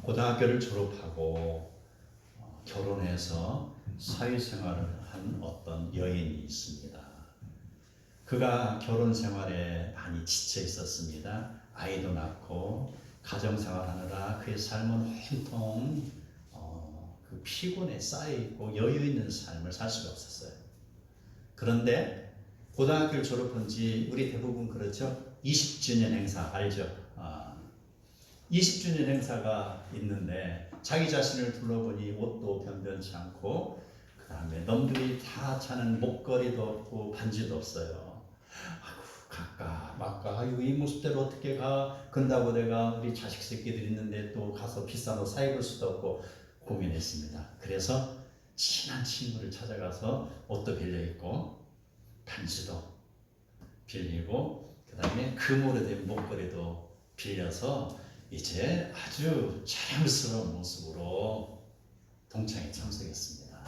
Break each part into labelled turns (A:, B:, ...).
A: 고등학교를 졸업하고 결혼해서 사회생활을 한 어떤 여인이 있습니다. 그가 결혼 생활에 많이 지쳐 있었습니다. 아이도 낳고 가정생활하느라 그의 삶은 온통 그 피곤에 쌓여있고 여유 있는 삶을 살 수가 없었어요. 그런데 고등학교를 졸업한 지 우리 대부분 그렇죠? 20주년 행사 알죠? 20주년 행사가 있는데 자기 자신을 둘러보니 옷도 변변치 않고 그 다음에 놈들이 다 차는 목걸이도 없고 반지도 없어요. 아이고 갈까 말까 아이고 이 모습대로 어떻게 가 근다고 내가 우리 자식 새끼들 있는데 또 가서 비싼 옷 사입을 수도 없고 고민했습니다. 그래서 친한 친구를 찾아가서 옷도 빌려입고 반지도 빌리고 그 다음에 금으로 된 목걸이도 빌려서 이제 아주 자랑스러운 모습으로 동창회 참석했습니다.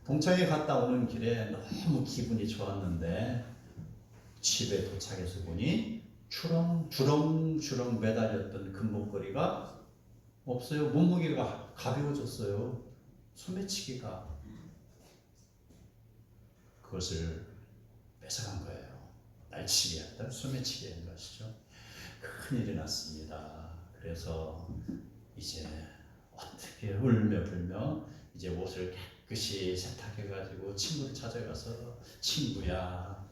A: 동창회 갔다 오는 길에 너무 기분이 좋았는데 집에 도착해서 보니 주렁주렁 매달렸던 금목걸이가 없어요. 몸무게가 가벼워졌어요. 소매치기가 그것을 뺏어간 거예요. 날치기 한다, 소매치기 한 것이죠. 큰일이 났습니다. 그래서 이제 어떻게 울며불며 이제 옷을 깨끗이 세탁해가지고 친구를 찾아가서 친구야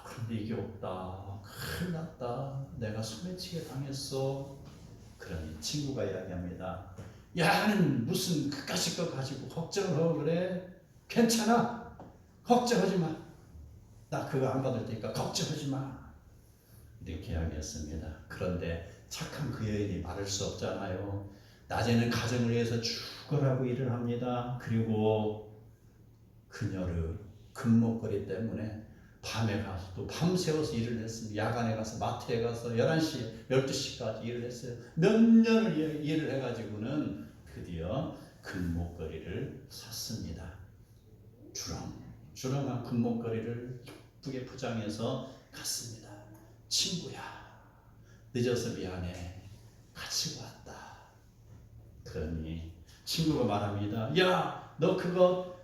A: 그런데 이게 없다. 큰일 났다. 내가 소매치기 당했어. 그러니 친구가 이야기합니다. 야는 무슨 그까짓 거 가지고 걱정을 하고 그래? 괜찮아. 걱정하지 마. 나 그거 안 받을 테니까 걱정하지 마. 이렇게 이야기했습니다. 그런데 착한 그 여인이 말할 수 없잖아요. 낮에는 가정을 위해서 죽으라고 일을 합니다. 그리고 그녀를 금목걸이 때문에 밤에 가서 또 밤새워서 일을 했습니다. 야간에 가서 마트에 가서 11시, 12시까지 일을 했어요. 몇 년을 일을 해가지고는 드디어 금목걸이를 샀습니다. 주렁한 금목걸이를 예쁘게 포장해서 갔습니다. 친구야, 늦어서 미안해. 가지고 왔다. 그러니 친구가 말합니다. 야, 너 그거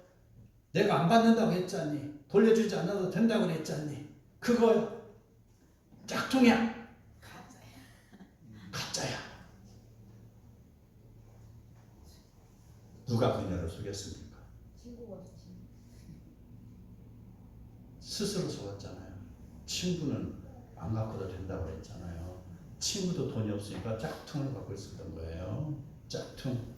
A: 내가 안 받는다고 했잖니. 돌려주지 않아도 된다고 했잖니. 그거 짝퉁이야. 가짜야. 누가 그녀를 속였습니까? 스스로 속았잖아요. 친구는 안 갖고도 된다고 했잖아요. 친구도 돈이 없으니까 짝퉁을 갖고 있었던 거예요. 짝퉁.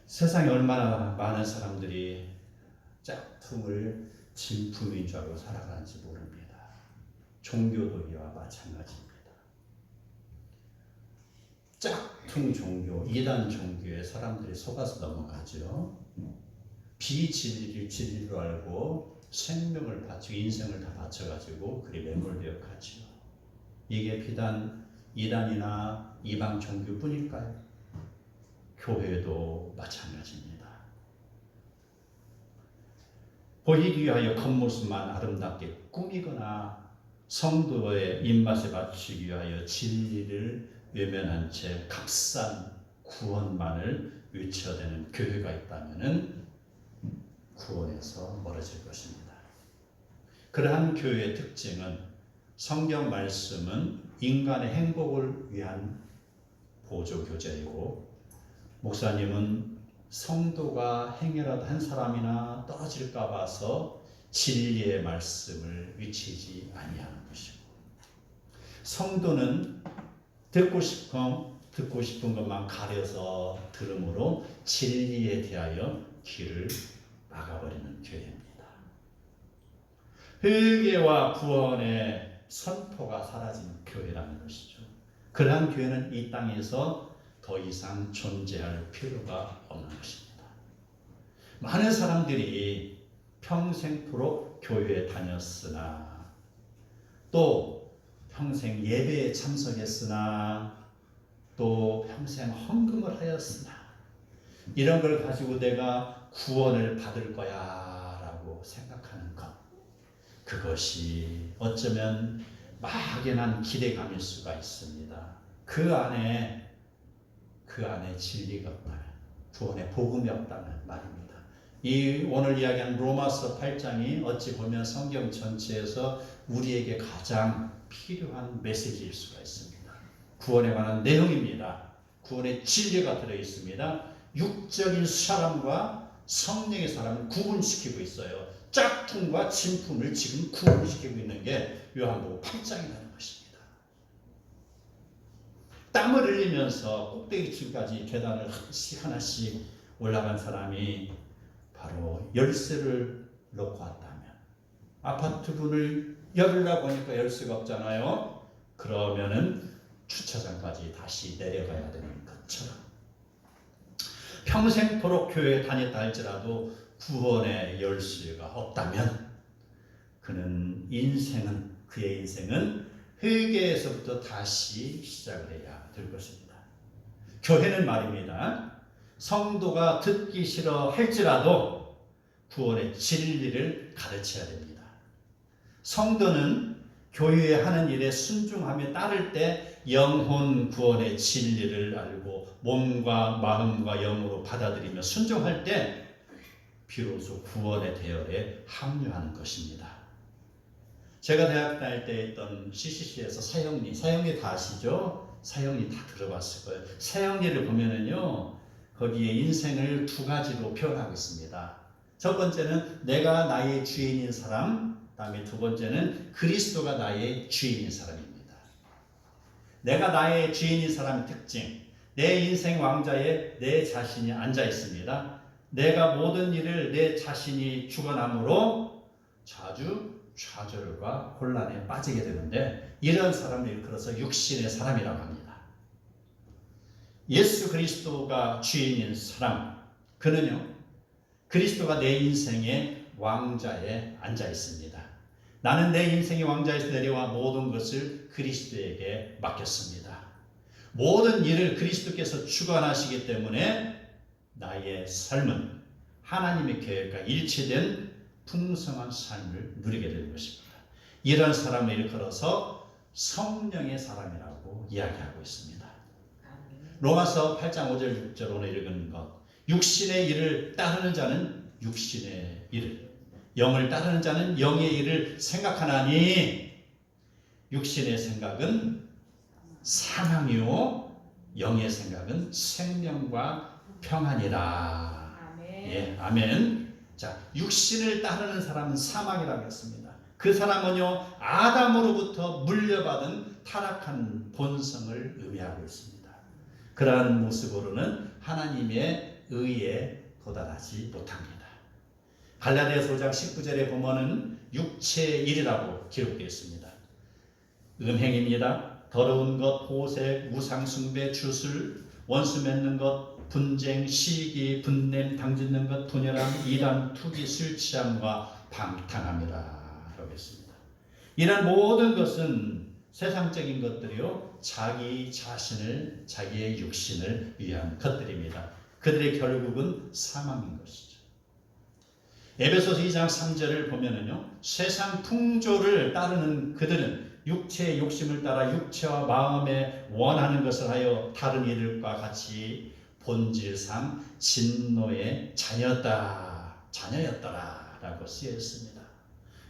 A: 세상에 얼마나 많은 사람들이 짝퉁을 진품인 줄 알고 살아가는지 모릅니다. 종교도 이와 마찬가지입니다. 짝퉁 종교, 이단 종교에 사람들이 속아서 넘어가죠. 비진리를 진리로 알고 생명을 바치고 인생을 다 바쳐가지고 그리 매몰되어 가죠. 이게 비단 이단이나 이방 종교뿐일까요? 교회도 마찬가지입니다. 보이기 위하여 겉모습만 아름답게 꾸미거나 성도의 입맛에 맞추기 위하여 진리를 외면한 채 값싼 구원만을 외쳐대는 교회가 있다면 구원에서 멀어질 것입니다. 그러한 교회의 특징은 성경 말씀은 인간의 행복을 위한 보조교재이고 목사님은 성도가 행여라도 한 사람이나 떨어질까 봐서 진리의 말씀을 위치지 아니하는 것이고 성도는 듣고 싶은 것만 가려서 들음으로 진리에 대하여 귀를 막아버리는 교회입니다. 회개와 구원의 선포가 사라진 교회라는 것이죠. 그러한 교회는 이 땅에서 더 이상 존재할 필요가 없는 것입니다. 많은 사람들이 평생토록 교회에 다녔으나 또 평생 예배에 참석했으나 또 평생 헌금을 하였으나 이런 걸 가지고 내가 구원을 받을 거야 라고 생각하는 것, 그것이 어쩌면 막연한 기대감일 수가 있습니다. 그 안에 진리가 없다면, 구원의 복음이 없다면 말입니다. 이 오늘 이야기한 로마서 8장이 어찌 보면 성경 전체에서 우리에게 가장 필요한 메시지일 수가 있습니다. 구원에 관한 내용입니다. 구원의 진리가 들어있습니다. 육적인 사람과 성령의 사람을 구분시키고 있어요. 짝퉁과 진품을 지금 구분시키고 있는 게 요한복음 8장이라는 것입니다. 땀을 흘리면서 꼭대기층까지 계단을 하나씩 올라간 사람이 바로 열쇠를 놓고 왔다면, 아파트 문을 열으려고 하니까 열쇠가 없잖아요. 그러면은 주차장까지 다시 내려가야 되는 것처럼 평생토록 교회에 다녔다 할지라도 구원의 열쇠가 없다면 그의 인생은 회개에서부터 다시 시작을 해야 될 것입니다. 교회는 말입니다. 성도가 듣기 싫어 할지라도 구원의 진리를 가르쳐야 됩니다. 성도는 교회에 하는 일에 순종하며 따를 때 영혼 구원의 진리를 알고 몸과 마음과 영으로 받아들이며 순종할 때 비로소 구원의 대열에 합류하는 것입니다. 제가 대학 다닐 때 있던 CCC에서 사형리 다 아시죠? 사형리 다 들어봤을 거예요. 사형리를 보면은요, 거기에 인생을 두 가지로 표현하고 있습니다. 첫 번째는 내가 나의 주인인 사람, 다음에 두 번째는 그리스도가 나의 주인인 사람입니다. 내가 나의 주인인 사람의 특징, 내 인생 왕자에 내 자신이 앉아 있습니다. 내가 모든 일을 내 자신이 주관함으로 자주 좌절과 혼란에 빠지게 되는데, 이런 사람을 일컬어서 육신의 사람이라고 합니다. 예수 그리스도가 주인인 사람, 그는요, 그리스도가 내 인생의 왕자에 앉아 있습니다. 나는 내 인생의 왕자에서 내려와 모든 것을 그리스도에게 맡겼습니다. 모든 일을 그리스도께서 주관하시기 때문에 나의 삶은 하나님의 계획과 일치된 풍성한 삶을 누리게 되는 것입니다. 이런 사람을 일컬어서 성령의 사람이라고 이야기하고 있습니다. 로마서 8장 5절 6절 오늘 읽은 것, 육신의 일을 따르는 자는 육신의 일을, 영을 따르는 자는 영의 일을 생각하나니 육신의 생각은 사망이요 영의 생각은 생명과 평안이라. 아멘. 예, 아멘. 자, 육신을 따르는 사람은 사망이라고 했습니다. 그 사람은요, 아담으로부터 물려받은 타락한 본성을 의미하고 있습니다. 그러한 모습으로는 하나님의 의에 도달하지 못합니다. 갈라디아서 5장 19절에 보면은 육체의 일이라고 기록되어 있습니다. 음행입니다. 더러운 것, 호색, 우상숭배, 주술, 원수 맺는 것, 분쟁, 시기, 분냄, 당짓는 것, 분열함, 이단, 투기, 술 취함과 방탕함이라 라고 했습니다. 이런 모든 것은 세상적인 것들이요, 자기 자신을, 자기의 육신을 위한 것들입니다. 그들의 결국은 사망인 것이죠. 에베소서 2장 3절을 보면은요, 세상 풍조를 따르는 그들은 육체의 욕심을 따라 육체와 마음에 원하는 것을 하여 다른 이들과 같이 본질상 진노의 자녀였더라 라고 쓰여 있습니다.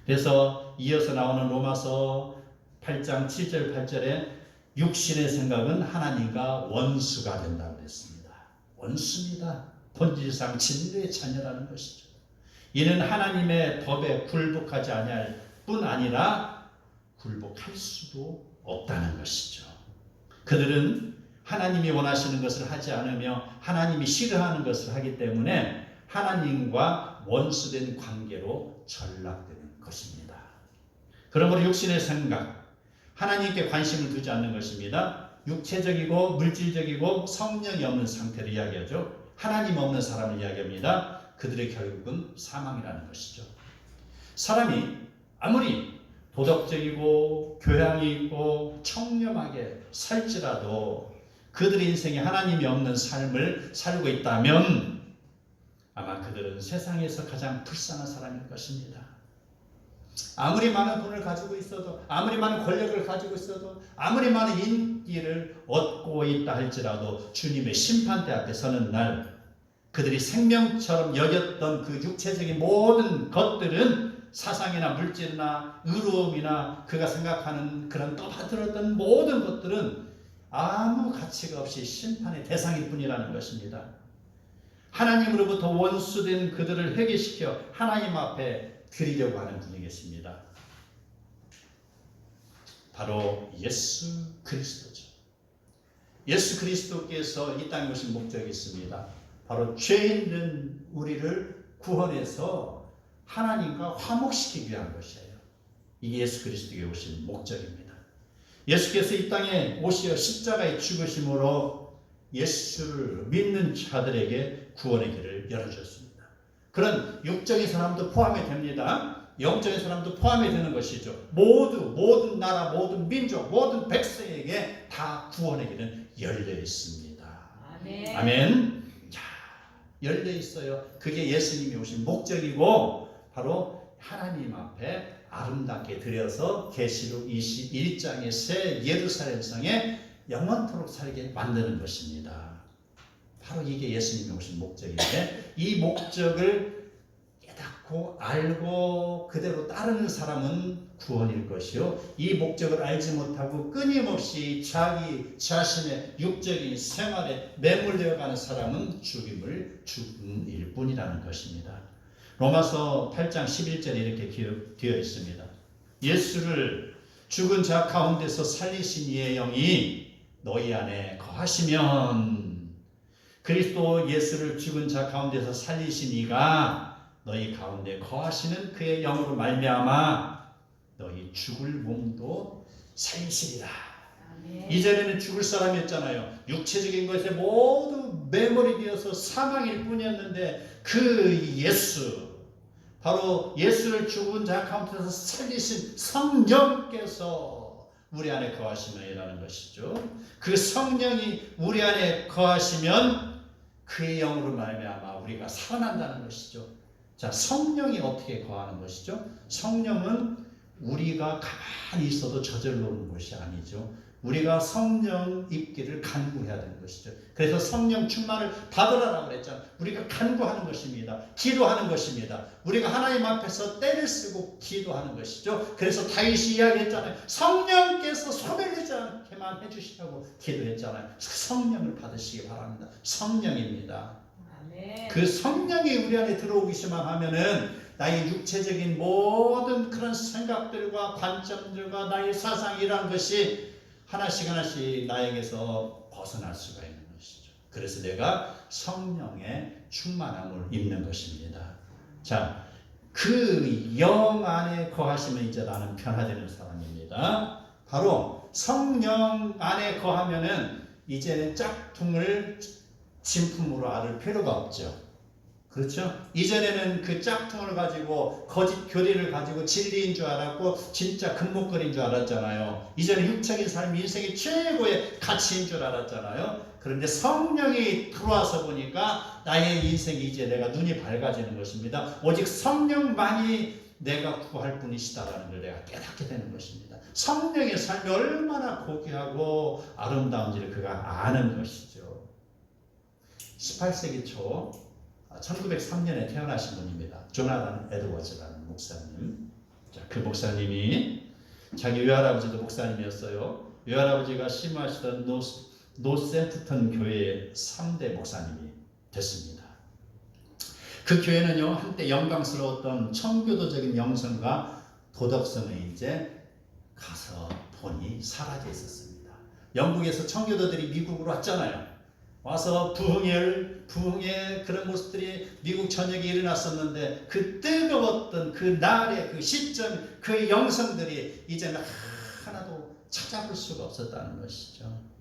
A: 그래서 이어서 나오는 로마서 8장 7절 8절에 육신의 생각은 하나님과 원수가 된다고 했습니다. 원수입니다. 본질상 진노의 자녀라는 것이죠. 이는 하나님의 법에 굴복하지 아니할 뿐 아니라 굴복할 수도 없다는 것이죠. 그들은 하나님이 원하시는 것을 하지 않으며 하나님이 싫어하는 것을 하기 때문에 하나님과 원수된 관계로 전락되는 것입니다. 그러므로 육신의 생각, 하나님께 관심을 두지 않는 것입니다. 육체적이고 물질적이고 성령이 없는 상태를 이야기하죠. 하나님 없는 사람을 이야기합니다. 그들의 결국은 사망이라는 것이죠. 사람이 아무리 도덕적이고 교양이 있고 청렴하게 살지라도 그들의 인생에 하나님이 없는 삶을 살고 있다면 아마 그들은 세상에서 가장 불쌍한 사람일 것입니다. 아무리 많은 돈을 가지고 있어도, 아무리 많은 권력을 가지고 있어도, 아무리 많은 인기를 얻고 있다 할지라도 주님의 심판대 앞에 서는 날 그들이 생명처럼 여겼던 그 육체적인 모든 것들은 사상이나 물질이나 의로움이나 그가 생각하는 그런 떠받들었던 모든 것들은 아무 가치가 없이 심판의 대상일 뿐이라는 것입니다. 하나님으로부터 원수된 그들을 회개시켜 하나님 앞에 드리려고 하는 분이 계십니다. 바로 예수 그리스도죠. 예수 그리스도께서 이 땅에 오신 목적이 있습니다. 바로 죄 있는 우리를 구원해서 하나님과 화목시키기 위한 것이에요. 이게 예수 그리스도께 오신 목적입니다. 예수께서 이 땅에 오시어 십자가에 죽으심으로 예수를 믿는 자들에게 구원의 길을 열어주었습니다. 그런 육적인 사람도 포함이 됩니다. 영적인 사람도 포함이 되는 것이죠. 모든 나라, 모든 민족, 모든 백성에게 다 구원의 길은 열려 있습니다.
B: 아멘.
A: 아멘. 자, 열려 있어요. 그게 예수님이 오신 목적이고 바로 하나님 앞에 아름답게 드려서 계시록 21장의 새 예루살렘 성에 영원토록 살게 만드는 것입니다. 바로 이게 예수님이 오신 목적인데 이 목적을 깨닫고 알고 그대로 따르는 사람은 구원일 것이요, 이 목적을 알지 못하고 끊임없이 자기 자신의 육적인 생활에 매몰되어 가는 사람은 죽음일 뿐이라는 것입니다. 로마서 8장 11절에 이렇게 되어 있습니다. 예수를 죽은 자 가운데서 살리신 이의 영이 너희 안에 거하시면, 그리스도 예수를 죽은 자 가운데서 살리신 이가 너희 가운데 거하시는 그의 영으로 말미암아 너희 죽을 몸도 살리시리라.
B: 아멘.
A: 이전에는 죽을 사람이었잖아요. 육체적인 것에 모두 매몰이 되어서 사망일 뿐이었는데 그 예수, 바로 예수를 죽은 자 가운데서 살리신 성령께서 우리 안에 거하시면이라는 것이죠. 그 성령이 우리 안에 거하시면 그의 영으로 말미암아 우리가 살아난다는 것이죠. 자, 성령이 어떻게 거하는 것이죠? 성령은 우리가 가만히 있어도 저절로 오는 것이 아니죠. 우리가 성령 입기를 간구해야 되는 것이죠. 그래서 성령 충만을 받으라고 그랬잖아요. 우리가 간구하는 것입니다. 기도하는 것입니다. 우리가 하나님 앞에서 때를 쓰고 기도하는 것이죠. 그래서 다윗이 이야기했잖아요. 성령께서 소멸되지 않게만 해주시라고 기도했잖아요. 성령을 받으시기 바랍니다. 성령입니다.
B: 아멘.
A: 그 성령이 우리 안에 들어오기만 하면은 나의 육체적인 모든 그런 생각들과 관점들과 나의 사상이란 것이 하나씩 나에게서 벗어날 수가 있는 것이죠. 그래서 내가 성령의 충만함을 입는 것입니다. 자, 그 영 안에 거하시면 이제 나는 변화되는 사람입니다. 바로 성령 안에 거하면은 이제는 짝퉁을 진품으로 알을 필요가 없죠. 그렇죠? 이전에는 그 짝퉁을 가지고 거짓 교리를 가지고 진리인 줄 알았고 진짜 금목걸이인 줄 알았잖아요. 이전에 육적인 삶이 인생의 최고의 가치인 줄 알았잖아요. 그런데 성령이 들어와서 보니까 나의 인생이 이제 내가 눈이 밝아지는 것입니다. 오직 성령만이 내가 구할 분이시다라는 걸 내가 깨닫게 되는 것입니다. 성령의 삶이 얼마나 고귀하고 아름다운지를 그가 아는 것이죠. 18세기 초 1903년에 태어나신 분입니다. 조나단 에드워즈라는 목사님. 자, 그 목사님이 자기 외할아버지도 목사님이었어요. 외할아버지가 심호하시던 노센트턴 교회의 3대 목사님이 됐습니다. 그 교회는요, 한때 영광스러웠던 청교도적인 영성과 도덕성에 이제 가서 본이 사라져 있었습니다. 영국에서 청교도들이 미국으로 왔잖아요. 와서 부흥의 그런 모습들이 미국 전역에 일어났었는데 그 뜨거웠던 그 날의 그 시점, 그 영성들이 이제는 하나도 찾아볼 수가 없었다는 것이죠.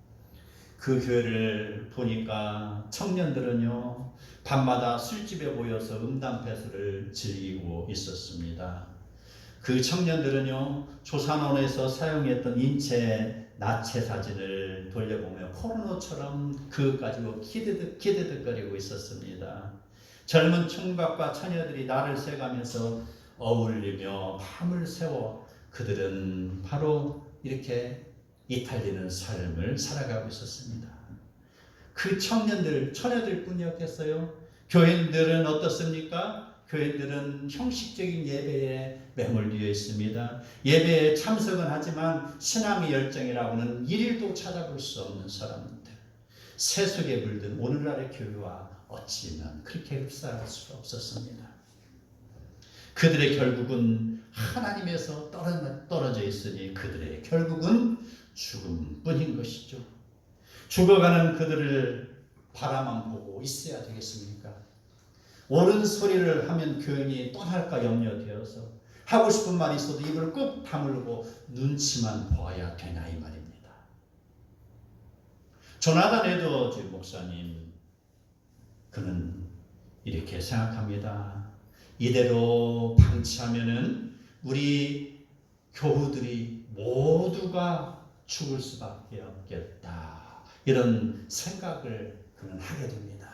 A: 그 교회를 보니까 청년들은요, 밤마다 술집에 모여서 음담패설을 즐기고 있었습니다. 그 청년들은요, 조선원에서 사용했던 인체 나체 사진을 돌려보며 포르노처럼 그것 가지고 키드득거리고 있었습니다. 젊은 총각과 처녀들이 날을 새가면서 어울리며 밤을 새워 그들은 바로 이렇게 이탈리는 삶을 살아가고 있었습니다. 그 청년들, 처녀들 뿐이었겠어요? 교인들은 어떻습니까? 교인들은 형식적인 예배에 매몰되어 있습니다. 예배에 참석은 하지만 신앙의 열정이라고는 일일도 찾아볼 수 없는 사람들. 세속에 물든 오늘날의 교회와 어찌면 그렇게 흡사할 수가 없었습니다. 그들의 결국은 하나님에서 떨어져 있으니 그들의 결국은 죽음뿐인 것이죠. 죽어가는 그들을 바라만 보고 있어야 되겠습니까? 옳은 소리를 하면 교인이 떠날까 염려되어서 하고 싶은 말이 있어도 입을 꾹 다물고 눈치만 보아야 되나 이 말입니다. 조나단 에드워즈 목사님, 그는 이렇게 생각합니다. 이대로 방치하면은 우리 교우들이 모두가 죽을 수밖에 없겠다. 이런 생각을 그는 하게 됩니다.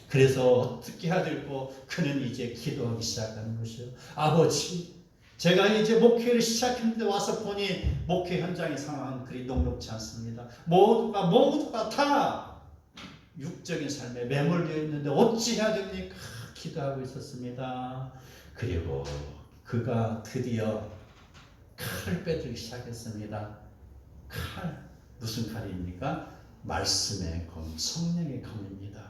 A: 그래서 어떻게 해야 될고 그는 이제 기도하기 시작하는 것이요. 아버지, 제가 이제 목회를 시작했는데 와서 보니 목회 현장의 상황은 그리 녹록지 않습니다. 모두가 다 육적인 삶에 매몰되어 있는데 어찌해야 됩니까? 기도하고 있었습니다. 그리고 그가 드디어 칼을 빼들기 시작했습니다. 칼, 무슨 칼입니까? 말씀의 검, 성령의 검입니다.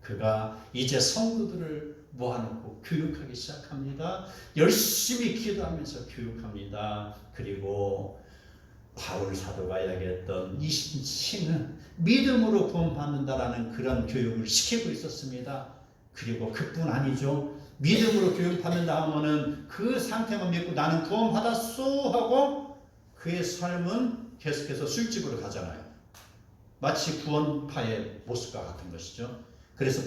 A: 그가 이제 성도들을 모아놓고 교육하기 시작합니다. 열심히 기도하면서 교육합니다. 그리고 바울 사도가 이야기했던 이신칭은 믿음으로 구원받는다라는 그런 교육을 시키고 있었습니다. 그리고 그뿐 아니죠. 믿음으로 교육받는다 하면은 그 상태만 믿고 나는 구원받았소 하고 그의 삶은 계속해서 술집으로 가잖아요. 마치 구원파의 모습과 같은 것이죠. 그래서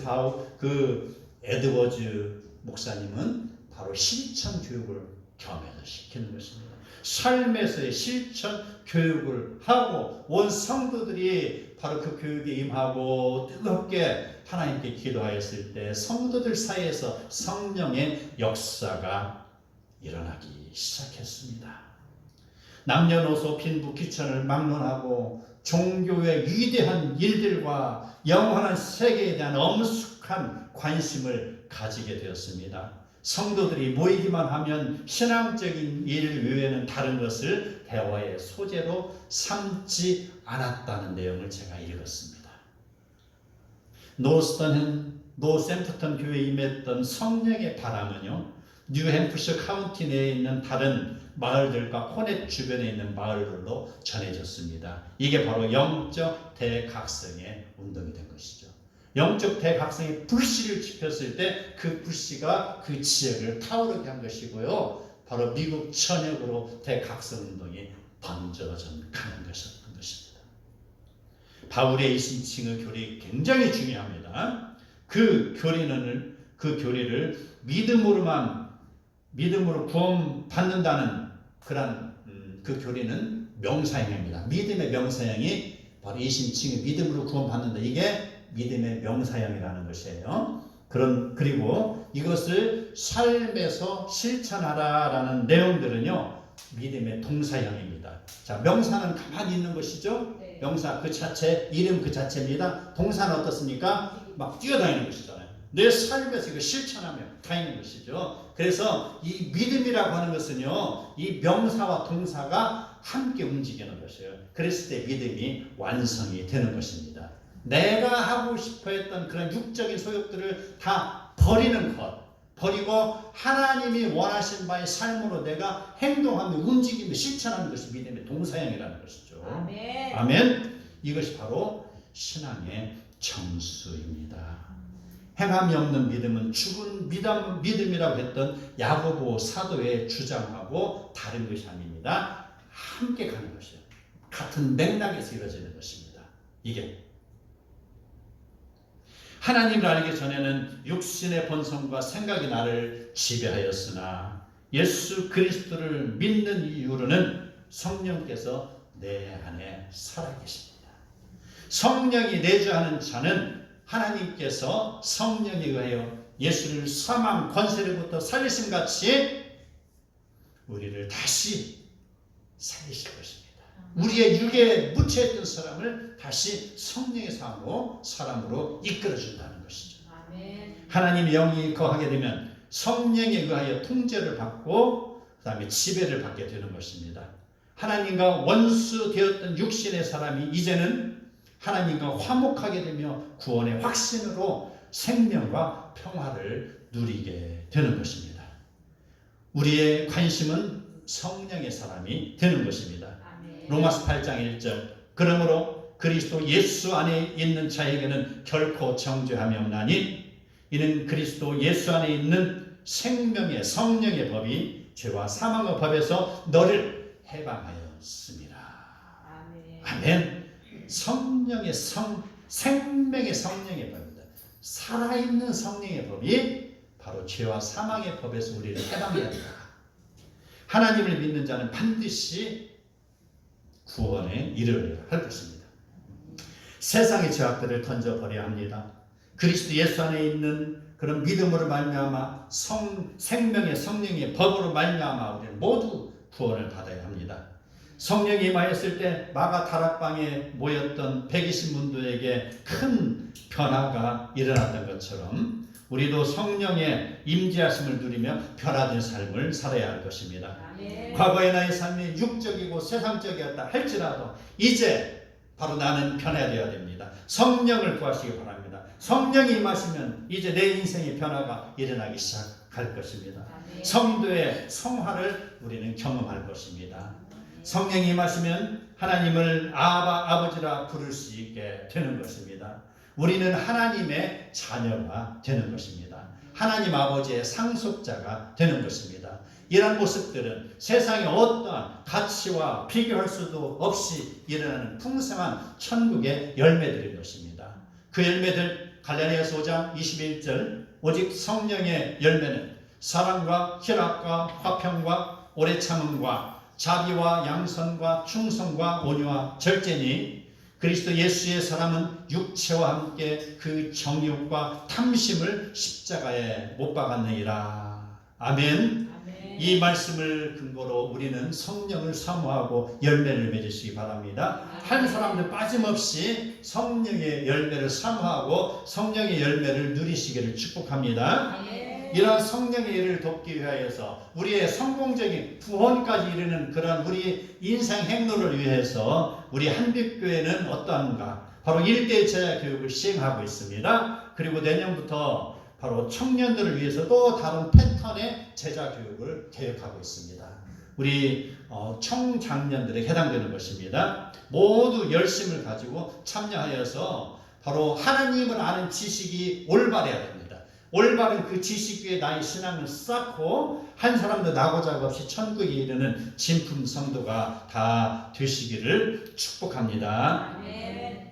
A: 에드워즈 목사님은 바로 실천 교육을 겸해서 시키는 것입니다. 삶에서의 실천 교육을 하고 온 성도들이 바로 그 교육에 임하고 뜨겁게 하나님께 기도하였을 때 성도들 사이에서 성령의 역사가 일어나기 시작했습니다. 남녀노소 빈부 귀천을 막론하고 종교의 위대한 일들과 영원한 세계에 대한 엄숙한 관심을 가지게 되었습니다. 성도들이 모이기만 하면 신앙적인 일 외에는 다른 것을 대화의 소재로 삼지 않았다는 내용을 제가 읽었습니다. 노샘프턴 교회에 임했던 성령의 바람은요, 뉴햄프셔 카운티 내에 있는 다른 마을들과 코넷 주변에 있는 마을들로 전해졌습니다. 이게 바로 영적 대각성의 운동이 된 것이죠. 영적 대각성의 불씨를 지폈을 때 그 불씨가 그 지역을 타오르게 한 것이고요. 바로 미국 전역으로 대각성 운동이 번져져 가는 것이었던 것입니다. 바울의 이신칭의 교리 굉장히 중요합니다. 그 교리를 믿음으로 구원받는다는 그런 그 교리는 명사형입니다. 믿음의 명사형이 바로 이신칭의 믿음으로 구원받는다. 이게 믿음의 명사형이라는 것이에요. 그리고 이것을 삶에서 실천하라라는 내용들은요, 믿음의 동사형입니다. 자, 명사는 가만히 있는 것이죠.
B: 네.
A: 명사 그 자체, 이름 그 자체입니다. 동사는 어떻습니까? 막 뛰어다니는 것이잖아요. 내 삶에서 이거 실천하며 다니는 것이죠. 그래서 이 믿음이라고 하는 것은요, 이 명사와 동사가 함께 움직이는 것이에요. 그랬을 때 믿음이 완성이 되는 것입니다. 내가 하고 싶어 했던 그런 육적인 소욕들을 다 버리는 것, 버리고 하나님이 원하신 바의 삶으로 내가 행동하며 움직이며 실천하는 것이 믿음의 동사형이라는 것이죠.
B: 아멘.
A: 아멘. 이것이 바로 신앙의 정수입니다. 행함이 없는 믿음은 죽은 믿음이라고 했던 야고보 사도의 주장하고 다른 것이 아닙니다. 함께 가는 것이에요. 같은 맥락에서 이루어지는 것입니다. 이게 하나님을 알기 전에는 육신의 본성과 생각이 나를 지배하였으나 예수 그리스도를 믿는 이유로는 성령께서 내 안에 살아계십니다. 성령이 내주하는 자는 하나님께서 성령에 의하여 예수를 사망 권세로부터 살리심같이 우리를 다시 살리실 것입니다. 우리의 육에 묻혀있던 사람을 다시 성령의 사람으로 이끌어준다는 것이죠.
B: 아멘.
A: 하나님의 영이 거하게 되면 성령에 의하여 통제를 받고 그 다음에 지배를 받게 되는 것입니다. 하나님과 원수 되었던 육신의 사람이 이제는 하나님과 화목하게 되며 구원의 확신으로 생명과 평화를 누리게 되는 것입니다. 우리의 관심은 성령의 사람이 되는 것입니다.
B: 아멘.
A: 로마서 8장 1절 그러므로 그리스도 예수 안에 있는 자에게는 결코 정죄함이 없나니 이는 그리스도 예수 안에 있는 생명의 성령의 법이 죄와 사망의 법에서 너를 해방하였습니다.
B: 아멘.
A: 아멘. 성령의 생명의 성령의 법입니다. 살아있는 성령의 법이 바로 죄와 사망의 법에서 우리를 해방해야 한다. 하나님을 믿는 자는 반드시 구원에 이르러야 할 것입니다. 세상의 죄악들을 던져버려야 합니다. 그리스도 예수 안에 있는 그런 믿음으로 말미암아 생명의 성령의 법으로 말미암아 우리는 모두 구원을 받아야 합니다. 성령이 임하였을 때 마가 다락방에 모였던 120문도에게 큰 변화가 일어났던 것처럼 우리도 성령의 임재하심을 누리며 변화된 삶을 살아야 할 것입니다.
B: 아멘.
A: 과거의 나의 삶이 육적이고 세상적이었다 할지라도 이제 바로 나는 변화되어야 됩니다. 성령을 구하시기 바랍니다. 성령이 임하시면 이제 내 인생의 변화가 일어나기 시작할 것입니다.
B: 아멘.
A: 성도의 성화를 우리는 경험할 것입니다. 성령이 임하시면 하나님을 아버지라 부를 수 있게 되는 것입니다. 우리는 하나님의 자녀가 되는 것입니다. 하나님 아버지의 상속자가 되는 것입니다. 이러한 모습들은 세상의 어떠한 가치와 비교할 수도 없이 일어나는 풍성한 천국의 열매들인 것입니다. 그 열매들 갈라디아서 5장 21절 오직 성령의 열매는 사랑과 희락과 화평과 오래 참음과 자비와 양선과 충성과 온유와 절제니 그리스도 예수의 사람은 육체와 함께 그 정욕과 탐심을 십자가에 못 박았느니라. 아멘.
B: 아멘.
A: 이 말씀을 근거로 우리는 성령을 사모하고 열매를 맺으시기 바랍니다. 한 사람도 빠짐없이 성령의 열매를 사모하고 성령의 열매를 누리시기를 축복합니다.
B: 아멘.
A: 이러한 성령의 일을 돕기 위하여서 우리의 성공적인 구원까지 이르는 그런 우리 인생 행로를 위해서 우리 한빛교회는 어떠한가? 바로 1대 제자 교육을 시행하고 있습니다. 그리고 내년부터 바로 청년들을 위해서 또 다른 패턴의 제자 교육을 계획하고 있습니다. 우리 청장년들에 해당되는 것입니다. 모두 열심을 가지고 참여하여서 바로 하나님을 아는 지식이 올바라야 됩니다. 올바른 그 지식 위에 나의 신앙을 쌓고 한 사람도 나고자고 없이 천국에 이르는 진품 성도가 다 되시기를 축복합니다.
B: 아멘.